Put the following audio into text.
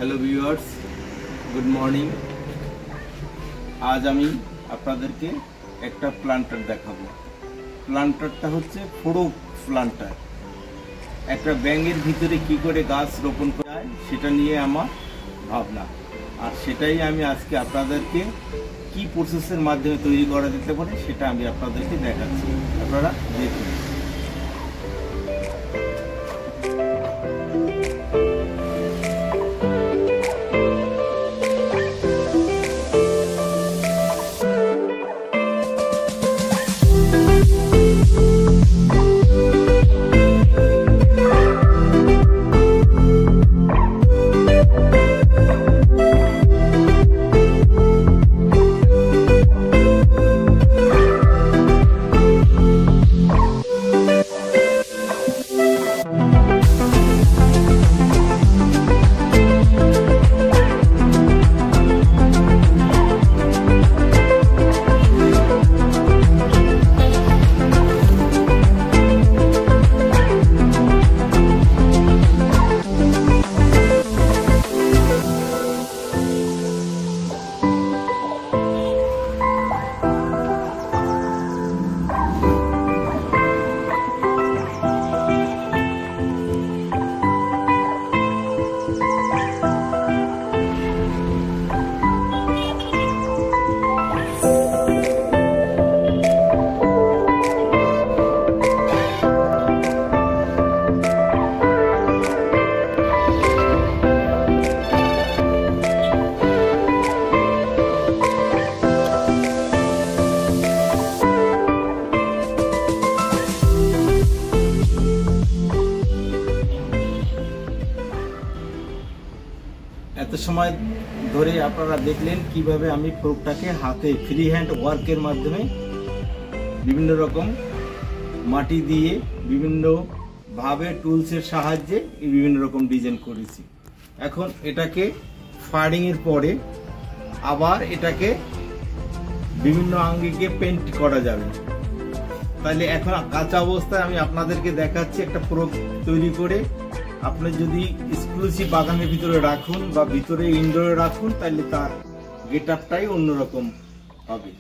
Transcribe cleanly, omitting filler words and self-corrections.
Hello viewers, good morning. আজ আমি আপনাদেরকে একটা প্লান্টার দেখাবো। প্লান্টারটা হচ্ছে ফোড়ক প্লান্টার। একটা ব্যাঙের ভিতরে কি করে গাছ রোপণ করা যায় সেটা নিয়ে আমার ভাবনা, আর সেটাই আমি আজকে আপনাদেরকে কি প্রসেসের মাধ্যমে তৈরি করা যেতে পারে সেটা আমি আপনাদেরকে দেখাচ্ছি। আপনারা দেখুন। এত সময় ধরে আপনারা দেখলেন কিভাবে আমি ফোড়কটাকে হাতে ফ্রি হ্যান্ড ওয়ার্কের মাধ্যমে বিভিন্ন রকম মাটি দিয়ে বিভিন্ন ভাবে টুলসের সাহায্যে বিভিন্ন রকম ডিজাইন করেছি। এখন এটাকে ফায়ারিং এর পরে আবার এটাকে বিভিন্ন আঙ্গিকে পেইন্ট করা যাবে। তাহলে এখন কাঁচা অবস্থায় আমি আপনাদেরকে দেখাচ্ছি একটা ফোড়ক তৈরি করে। আপনি যদি এক্সক্লুসিভ বাগানের ভিতরে রাখুন বা ভিতরে ইনডোরে রাখুন, তাহলে তার গেট আপটাই অন্যরকম হবে।